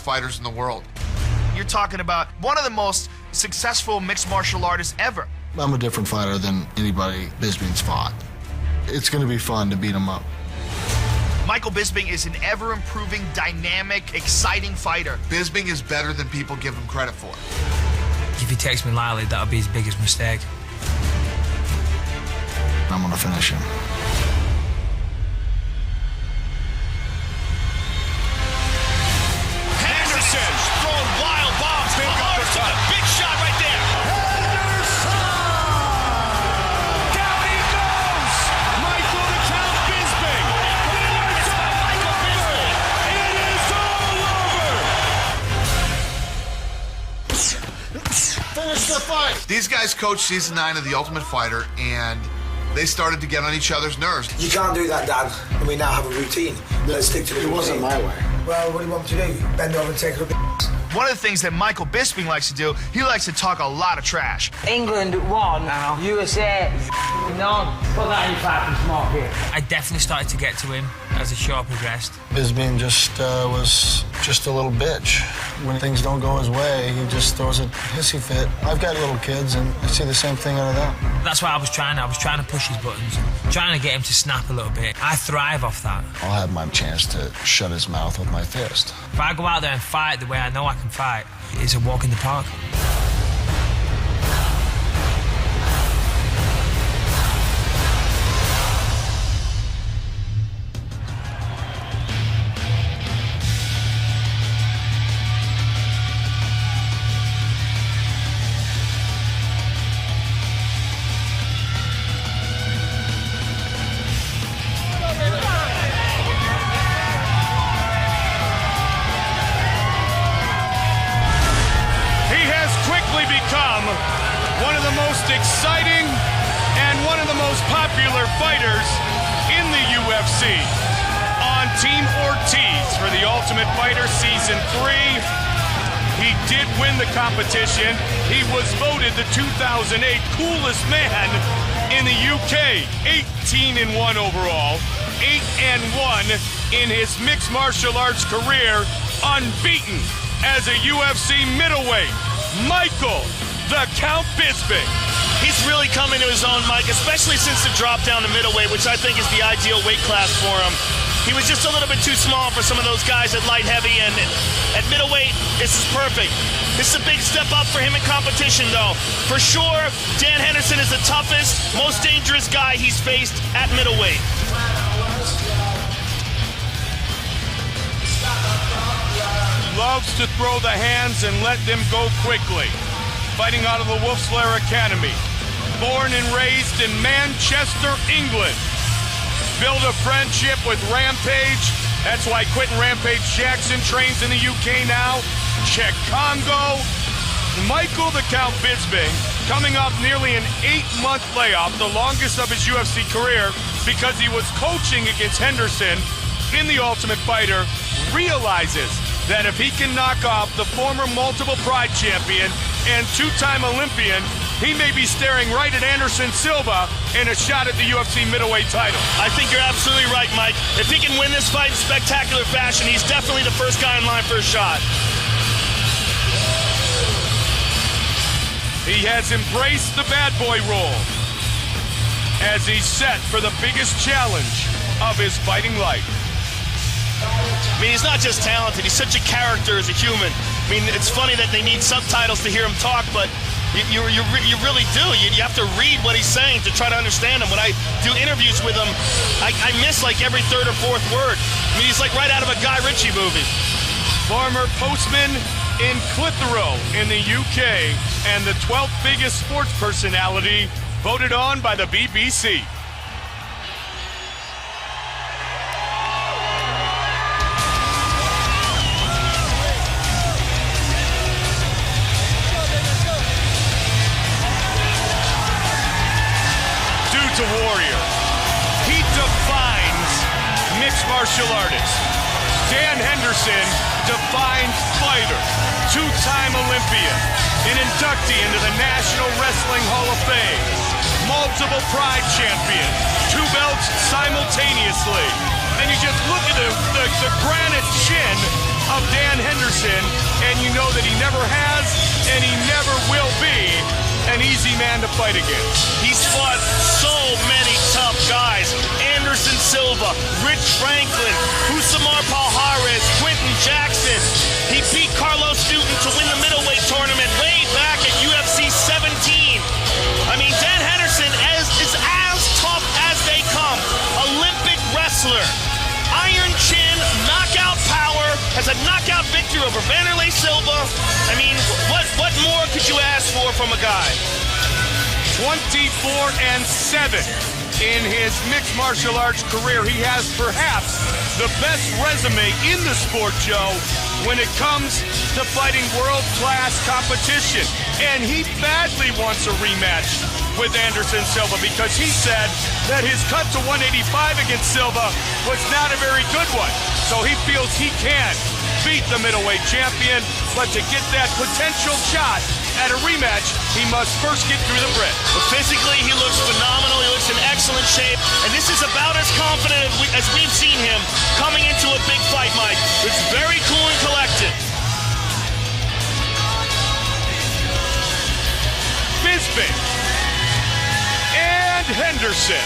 fighters in the world. You're talking about one of the most successful mixed martial artists ever. I'm a different fighter than anybody Bisping's fought. It's going to be fun to beat him up. Michael Bisping is an ever-improving, dynamic, exciting fighter. Bisping is better than people give him credit for. If he takes me lightly, that'll be his biggest mistake. I'm going to finish him. Henderson throwing wild bombs. Big uppercut. Big shot right there. Henderson! Down he goes! Michael the Count Bisping. Winners of Michael Bisping. It is all over. Finish the fight! These guys coached season 9 of The Ultimate Fighter, and they started to get on each other's nerves. You can't do that, Dan. And we now have a routine. Let's stick to the routine. It wasn't my way. Well, what do you want me to do? Bend over and take it up. One of the things that Michael Bisping likes to do, he likes to talk a lot of trash. England won, USA none. Put that in your fucking small here. I definitely started to get to him as the show progressed. Bisping just was just a little bitch. When things don't go his way, he just throws a hissy fit. I've got little kids, and I see the same thing out of them. That's what I was trying to push his buttons, trying to get him to snap a little bit. I thrive off that. I'll have my chance to shut his mouth with my fist. If I go out there and fight the way I know I can fight, it's a walk in the park. One of the most exciting and one of the most popular fighters in the UFC. On Team Ortiz for The Ultimate Fighter Season 3. He did win the competition. He was voted the 2008 coolest man in the UK. 18-1 overall. 8-1 in his mixed martial arts career. Unbeaten as a UFC middleweight. Michael the Count Bisping. He's really come into his own, Mike, especially since the drop down to middleweight, which I think is the ideal weight class for him. He was just a little bit too small for some of those guys at light heavy, and at middleweight, this is perfect. This is a big step up for him in competition, though. For sure, Dan Henderson is the toughest, most dangerous guy he's faced at middleweight. Loves to throw the hands and let them go quickly. Fighting out of the Wolf's Lair Academy. Born and raised in Manchester, England. Built a friendship with Rampage. That's why Quentin Rampage Jackson trains in the UK now. Czech Congo. Michael the Count Bisping, coming off nearly an 8-month layoff, the longest of his UFC career, because he was coaching against Henderson in The Ultimate Fighter, realizes that if he can knock off the former multiple Pride champion and 2-time Olympian, he may be staring right at Anderson Silva in a shot at the UFC middleweight title. I think you're absolutely right, Mike. If he can win this fight in spectacular fashion, he's definitely the first guy in line for a shot. He has embraced the bad boy role as he's set for the biggest challenge of his fighting life. I mean, he's not just talented, he's such a character as a human. I mean, it's funny that they need subtitles to hear him talk, but you really do. You have to read what he's saying to try to understand him. When I do interviews with him, I miss like every third or fourth word. I mean, he's like right out of a Guy Ritchie movie. Former postman in Clitheroe in the UK and the 12th biggest sports personality voted on by the BBC. Dude's a warrior. He defines mixed martial artists. Dan Henderson defines fighter. 2-time Olympian, an inductee into the National Wrestling Hall of Fame, multiple Pride champion, 2 belts simultaneously. And you just look at the granite chin of Dan Henderson, man to fight against. He's fought so many tough guys. Anderson Silva, Rich Franklin, Husamar Palhares, Quentin Jackson. He beat Carlos Newton to win the middleweight tournament way back at UFC 17. I mean, Dan Henderson is as tough as they come. Olympic wrestler. Iron chin, knockout power, has a knockout victory over Vanderlei Silva. I mean, what more could you ask for from a guy? 24-7 in his mixed martial arts career. He has perhaps the best resume in the sport, Joe, when it comes to fighting world-class competition. And he badly wants a rematch with Anderson Silva because he said that his cut to 185 against Silva was not a very good one. So he feels he can beat the middleweight champion, but to get that potential shot at a rematch, he must first get through the Brit. But physically, he looks phenomenal. He looks in excellent shape. And this is about as confident as we've seen him coming into a big fight, Mike. It's very cool and collected. Bisping and Henderson.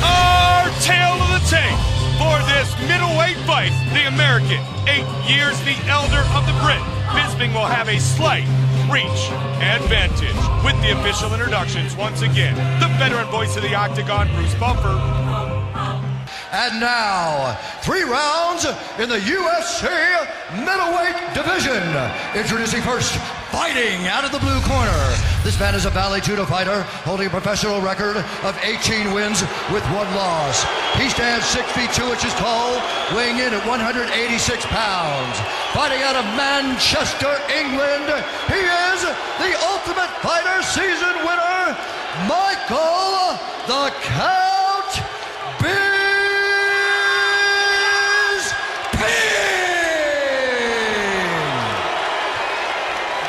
Our tale of the tape for this middleweight fight. The American, 8 years the elder of the Brit. Bisping will have a slight reach advantage. With the official introductions, once again, the veteran voice of the Octagon, Bruce Buffer. And now, 3 rounds in the UFC middleweight division. Introducing first, fighting out of the blue corner. This man is a Valley Judo fighter holding a professional record of 18 wins with 1 loss. He stands 6 feet 2 inches tall, weighing in at 186 pounds. Fighting out of Manchester, England, he is the Ultimate Fighter season winner, Michael the Count Bisping.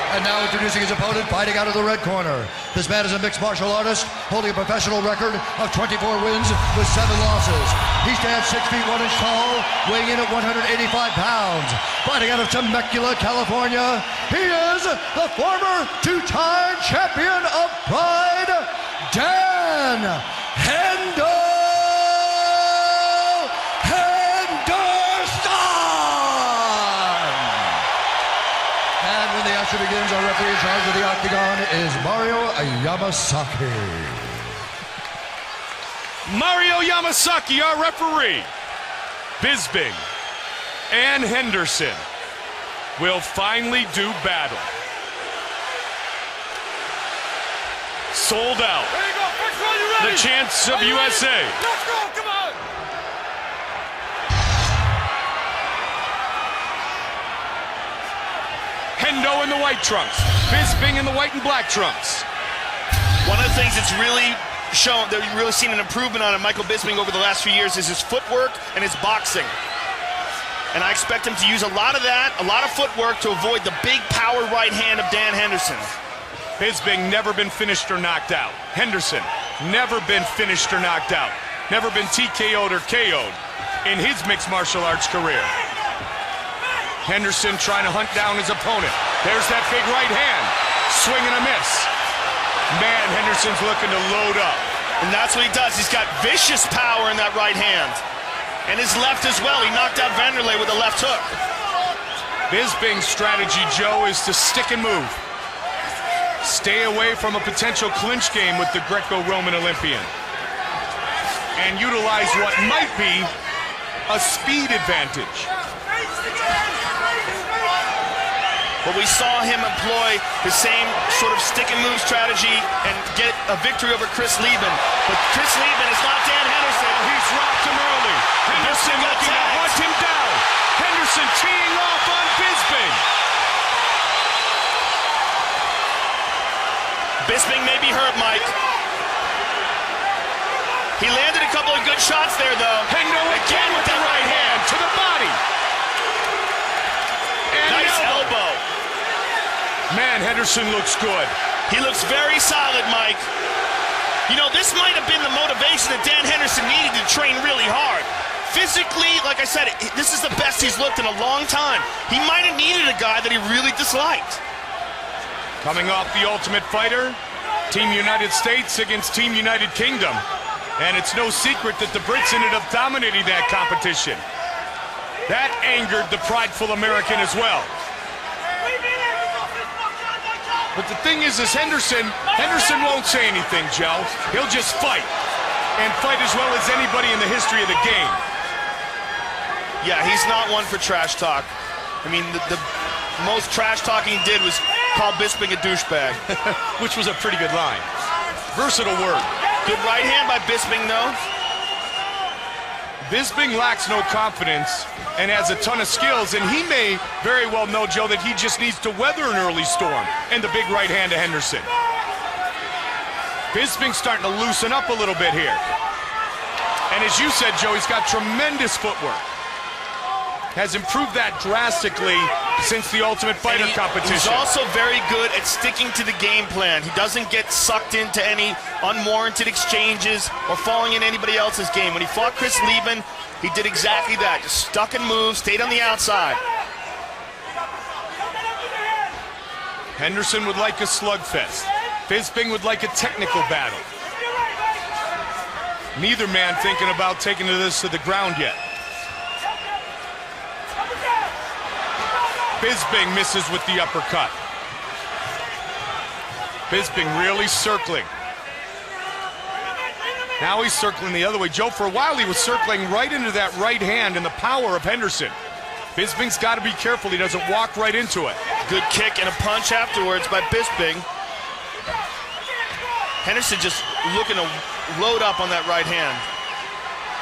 And now introducing his opponent, fighting out of the red corner. This man is a mixed martial artist, holding a professional record of 24 wins with 7 losses. He stands 6 feet 1 inch tall, weighing in at 185 pounds. Fighting out of Temecula, California, he is the former 2-time champion of Pride, Dan Henderson. The action begins. Our referee in charge of the Octagon is Mario Yamasaki. Mario Yamasaki, our referee. Bisping and Henderson will finally do battle. Sold out. There you go. First one, you ready? The chance of USA. Ready? Let's go. Come on. Hendo in the white trunks. Bisping in the white and black trunks. One of the things that's really shown, that we've really seen an improvement on in Michael Bisping over the last few years is his footwork and his boxing. And I expect him to use a lot of that, a lot of footwork to avoid the big power right hand of Dan Henderson. Bisping never been finished or knocked out. Henderson never been finished or knocked out. Never been TKO'd or KO'd in his mixed martial arts career. Henderson trying to hunt down his opponent. There's that big right hand. Swing and a miss. Man, Henderson's looking to load up. And that's what he does. He's got vicious power in that right hand. And his left as well. He knocked out Vanderlei with a left hook. Bisping's strategy, Joe, is to stick and move. Stay away from a potential clinch game with the Greco-Roman Olympian. And utilize what might be a speed advantage. But we saw him employ the same sort of stick and move strategy and get a victory over Chris Lieben. But Chris Lieben is not Dan Henderson. He's rocked him early. Henderson looking to hunt him down. Henderson teeing off on Bisping. Bisping may be hurt, Mike. He landed a couple of good shots there, though. Hendo again with the right hand to the body. And nice elbow. Man, Henderson looks good. He looks very solid, Mike. You know, this might have been the motivation that Dan Henderson needed to train really hard. Physically physically, like I said, this is the best he's looked in a long time. He might have needed a guy that he really disliked. Coming off the Ultimate Fighter, Team United States against Team United Kingdom. And it's no secret that the Brits ended up dominating that competition. That angered the prideful American as well. But the thing is Henderson won't say anything, Joe. He'll just fight. And fight as well as anybody in the history of the game. Yeah, he's not one for trash talk. I mean, the most trash talking he did was call Bisping a douchebag. Which was a pretty good line. Versatile word. Good right hand by Bisping, though. Bisping lacks no confidence and has a ton of skills, and he may very well know, Joe, that he just needs to weather an early storm. And the big right hand to Henderson. Bisping's starting to loosen up a little bit here. And as you said, Joe, he's got tremendous footwork. Has improved that drastically since the Ultimate Fighter competition. He's also very good at sticking to the game plan. He doesn't get sucked into any unwarranted exchanges or falling in anybody else's game. When he fought Chris Lieben, he did exactly that. Just stuck and moved, stayed on the outside. Henderson would like a slugfest. Bisping would like a technical battle. Neither man thinking about taking this to the ground yet. Bisping misses with the uppercut. Bisping really circling. Now he's circling the other way. Joe, for a while he was circling right into that right hand and the power of Henderson. Bisping's got to be careful he doesn't walk right into it. Good kick and a punch afterwards by Bisping. Henderson just looking to load up on that right hand.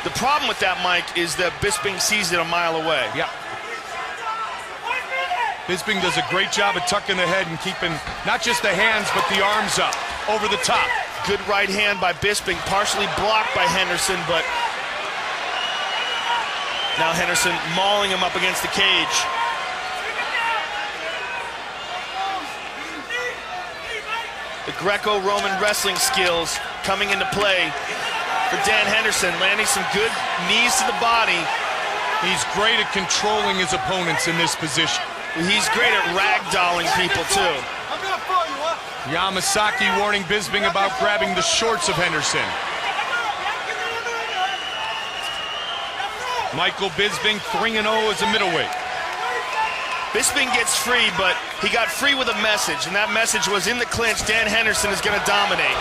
The problem with that, Mike, is that Bisping sees it a mile away. Yeah. Bisping does a great job of tucking the head and keeping not just the hands, but the arms up over the top. Good right hand by Bisping, partially blocked by Henderson, but now Henderson mauling him up against the cage. The Greco-Roman wrestling skills coming into play for Dan Henderson, landing some good knees to the body. He's great at controlling his opponents in this position. He's great at ragdolling people, too. Yamasaki warning Bisping about grabbing the shorts of Henderson. Michael Bisping 3-0 as a middleweight. Bisping gets free, but he got free with a message, and that message was in the clinch, Dan Henderson is going to dominate.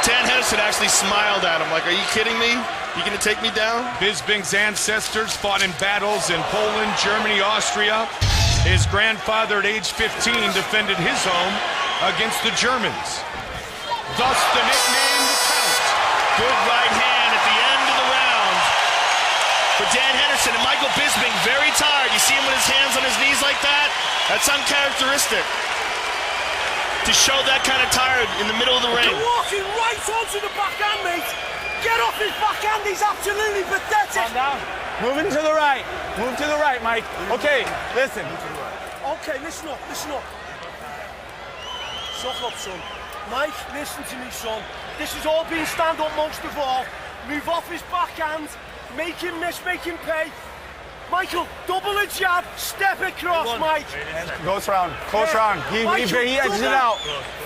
Dan Henderson actually smiled at him like, are you kidding me? You gonna take me down? Bisping's ancestors fought in battles in Poland, Germany, Austria. His grandfather at age 15 defended his home against the Germans. Thus the nickname The Count. Good right hand at the end of the round for Dan Henderson. And Michael Bisping very tired. You see him with his hands on his knees like that? That's uncharacteristic to show that kind of tired in the middle of the ring. You're walking right onto the backhand, mate. Get off his backhand, he's absolutely pathetic. Calm down. Moving to the right. Move to the right, Mike. Okay, listen. Okay, listen up, listen up. Shut up, son. Mike, listen to me, son. This is all being stand up most of all. Move off his backhand. Make him miss, make him pay. Michael, double a jab, step across, Mike. Close round, close round. He edges it out.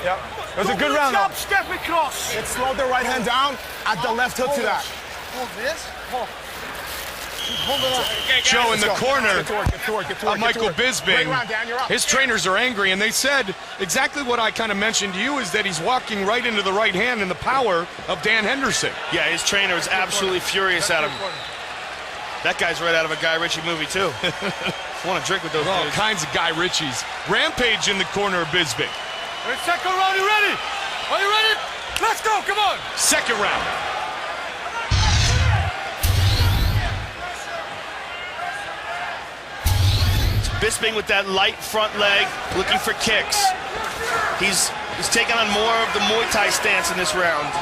Yep. It was a good round. Jab, step across. It slowed the right hand down, add the left hook to that. Hold this. Hold. Joe in the corner of Michael Bisping. His trainers are angry, and they said exactly what I kind of mentioned to you, is that he's walking right into the right hand and the power of Dan Henderson. Yeah, his trainer is absolutely furious at him. That guy's right out of a Guy Ritchie movie, too. I want to drink with those all dudes. Kinds of Guy Ritchies. Rampage in the corner of Bisping. Second round, you ready? Are you ready? Let's go, come on. Second round. Bisping with that light front leg, looking for kicks. He's taking on more of the Muay Thai stance in this round.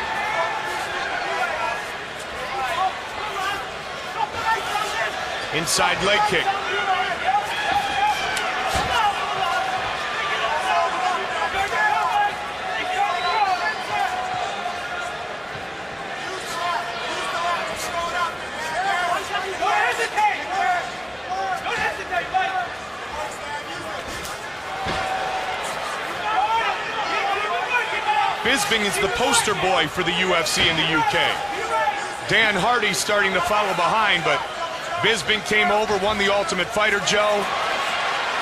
Inside leg kick. Bisping is the poster boy for the UFC in the UK. Dan Hardy starting to follow behind, but Bisping came over, won the Ultimate Fighter, Joe,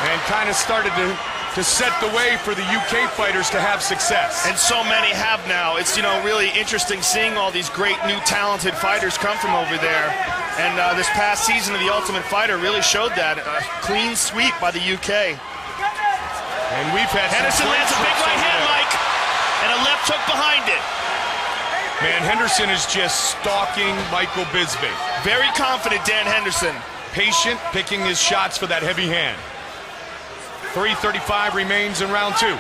and kind of started to set the way for the UK fighters to have success. And so many have now. It's, really interesting seeing all these great new talented fighters come from over there. And this past season of the Ultimate Fighter really showed that. A clean sweep by the UK. And we've had Henderson lands a big right hand, Mike, and a left hook behind it. Man, Henderson is just stalking Michael Bisping. Very confident, Dan Henderson. Patient, picking his shots for that heavy hand. 3:35 remains in round 2.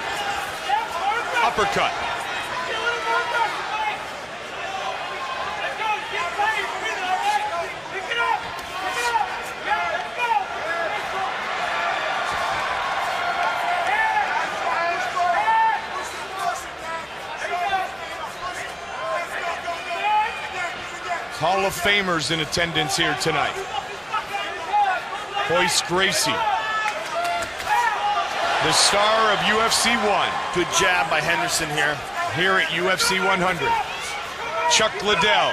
Uppercut. Hall of Famers in attendance here tonight. Royce Gracie, the star of UFC 1. Good jab by Henderson here. Here at UFC 100. Chuck Liddell,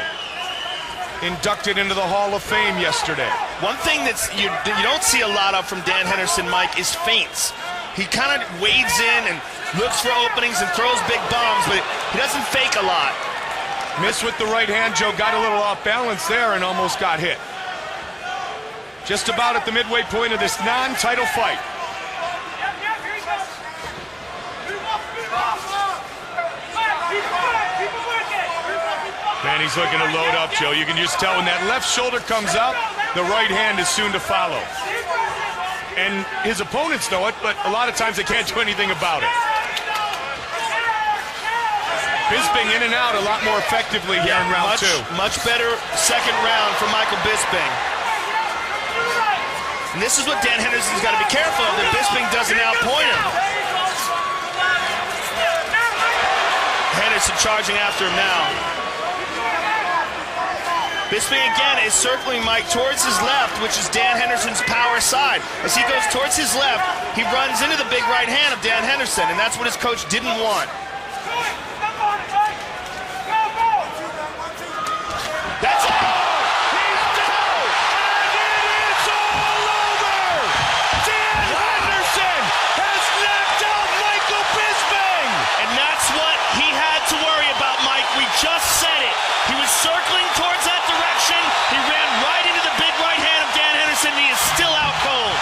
inducted into the Hall of Fame yesterday. One thing that you don't see a lot of from Dan Henderson, Mike, is feints. He kind of wades in and looks for openings and throws big bombs, but he doesn't fake a lot. Missed with the right hand, Joe. Got a little off balance there and almost got hit. Just about at the midway point of this non-title fight. Man, he's looking to load up, Joe. You can just tell when that left shoulder comes up, the right hand is soon to follow. And his opponents know it, but a lot of times they can't do anything about it. Bisping in and out a lot more effectively here in round 2. Much better second round for Michael Bisping. And this is what Dan Henderson's got to be careful of, that Bisping doesn't outpoint him. Henderson charging after him now. Bisping again is circling Mike towards his left, which is Dan Henderson's power side. As he goes towards his left, he runs into the big right hand of Dan Henderson, and that's what his coach didn't want. That's it! He's down! And it is all over! Dan Henderson has knocked out Michael Bisping! And that's what he had to worry about, Mike. We just said it. He was circling towards that direction. He ran right into the big right hand of Dan Henderson, and he is still out cold.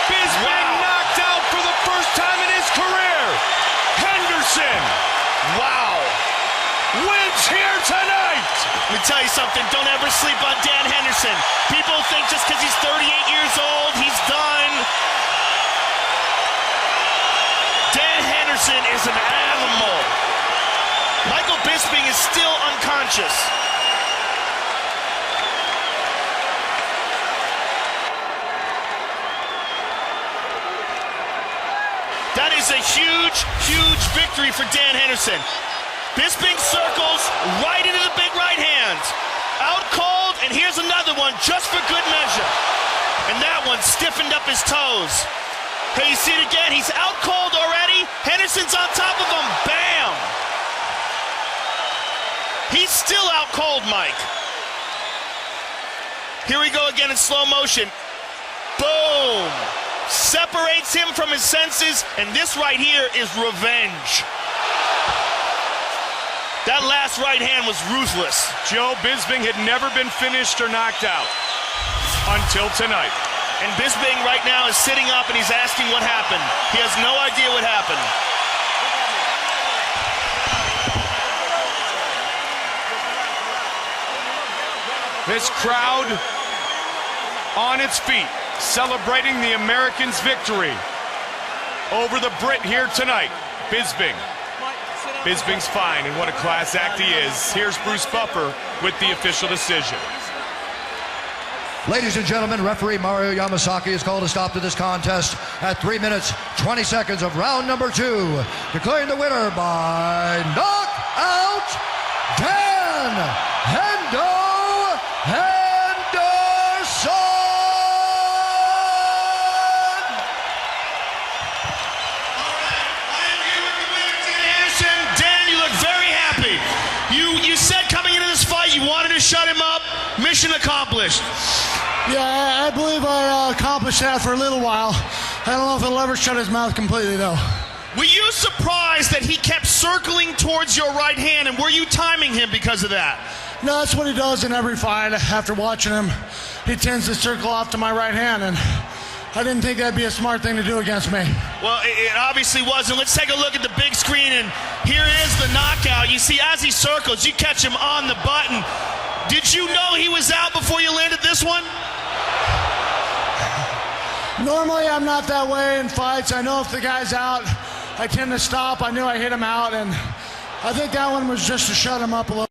Bisping knocked out for the first time in his career. Henderson, wow, wins here tonight. Let me tell you something, don't ever sleep on Dan Henderson. People think just because he's 38 years old, he's done. Dan Henderson is an animal. Michael Bisping is still unconscious. That is a huge, huge victory for Dan Henderson. Bisping circles right into the big right hand. Out cold, and here's another one just for good measure. And that one stiffened up his toes. Hey, you see it again? He's out cold already. Henderson's on top of him. Bam! He's still out cold, Mike. Here we go again in slow motion. Boom! Separates him from his senses, and this right here is revenge. That last right hand was ruthless. Joe, Bisping had never been finished or knocked out until tonight. And Bisping right now is sitting up and he's asking what happened. He has no idea what happened. This crowd on its feet, celebrating the Americans' victory over the Brit here tonight. Bisping. Bisping's fine, and what a class act he is. Here's Bruce Buffer with the official decision. Ladies and gentlemen, referee Mario Yamasaki has called a stop to this contest at 3 minutes, 20 seconds of round number 2, declaring the winner by knockout, Dan Henderson! accomplished. Yeah, I believe I accomplished that for a little while. I don't know if it'll ever shut his mouth completely, though. Were you surprised that he kept circling towards your right hand, and were you timing him because of that? No, that's what he does in every fight. After watching him, he tends to circle off to my right hand, and I didn't think that'd be a smart thing to do against me. Well, it obviously wasn't. Let's take a look at the big screen, and here is the knockout. You see, as he circles, you catch him on the button. Did you know he was out before you landed this one? Normally, I'm not that way in fights. I know if the guy's out, I tend to stop. I knew I hit him out, and I think that one was just to shut him up a little.